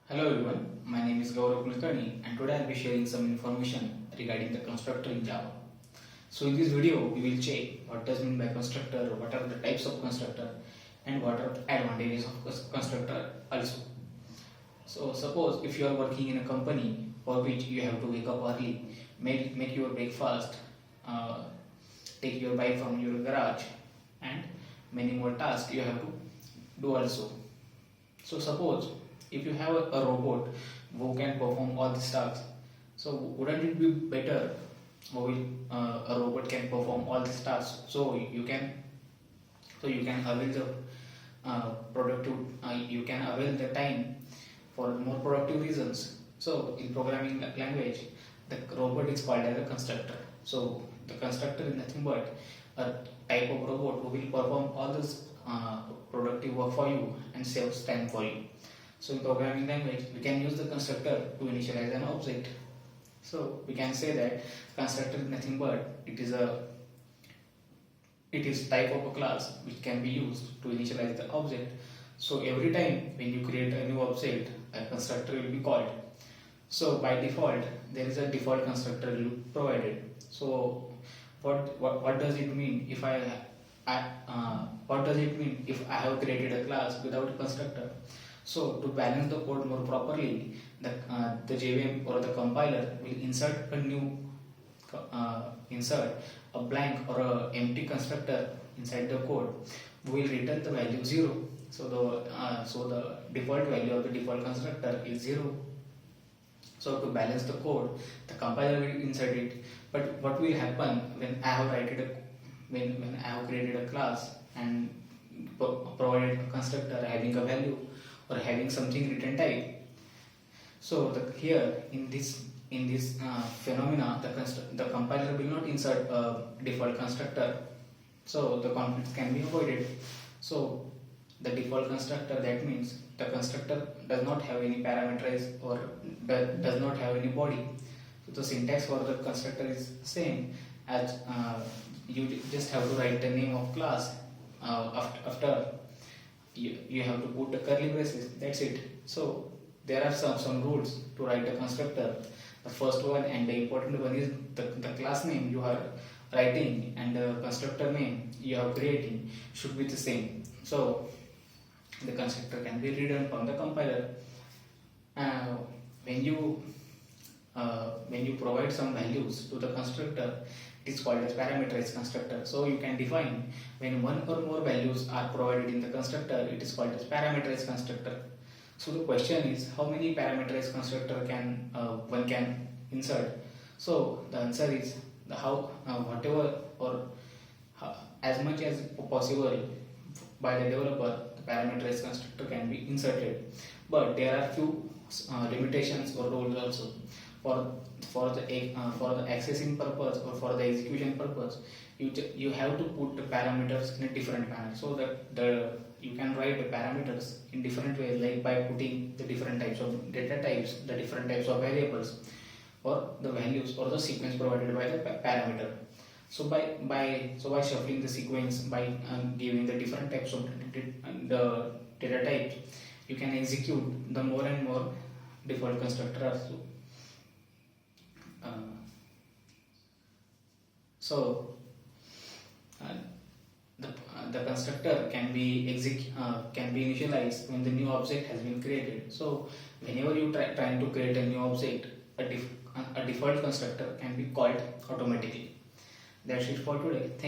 Hello everyone, my name is Gaurav Kulkarni and today I will be sharing some information regarding the constructor in Java. So in this video we will check what does mean by constructor, what are the types of constructor and what are the advantages of constructor also. So suppose if you are working in a company for which you have to wake up early, make your breakfast, take your bike from your garage and many more tasks you have to do also. So suppose if you have a robot who can perform all these tasks, so wouldn't it be better a robot can perform all these tasks so you can avail the productive you can avail the time for more productive reasons. So in programming language the robot is called as a constructor. So the constructor is nothing but a type of robot who will perform all this productive work for you and saves time for you. So in programming language, we can use the constructor to initialize an object. So we can say that constructor is nothing but it is type of a class which can be used to initialize the object. So every time when you create a new object, a constructor will be called. So by default, there is a default constructor loop provided. So what does it mean if what does it mean if I have created a class without a constructor? So to balance the code more properly, the JVM or the compiler will insert a blank or a empty constructor inside the code. We will return the value 0. So the default value of the default constructor is 0. So to balance the code, the compiler will insert it. But what will happen when I have when I have created a class and provided a constructor having a value or having something return type? So here in this phenomena, the compiler will not insert a default constructor. So the conflicts can be avoided. So the default constructor, that means the constructor does not have any parameterized or does not have any body. So the syntax for the constructor is same as you just have to write the name of class after you have to put the curly braces, that's it. So there are some rules to write the constructor. The first one and the important one is the class name you are writing and the constructor name you are creating should be the same. So the constructor can be written from the compiler. When you provide some values to the constructor, it is called as parameterized constructor. So you can define when one or more values are provided in the constructor, it is called as parameterized constructor. So the question is how many parameterized constructor can one can insert? So the answer is whatever or as much as possible by the developer, the parameterized constructor can be inserted. But there are few limitations or rules also. For the accessing purpose or for the execution purpose, you have to put the parameters in a different manner, so that you can write the parameters in different ways, like by putting the different types of data types, the different types of variables, or the values or the sequence provided by the parameter. So by shuffling the sequence, by giving the different types of the data types, you can execute the more and more default constructor also. So the constructor can be initialized when the new object has been created. So whenever you trying to create a new object, a default constructor can be called automatically. That's it for today. Thank you.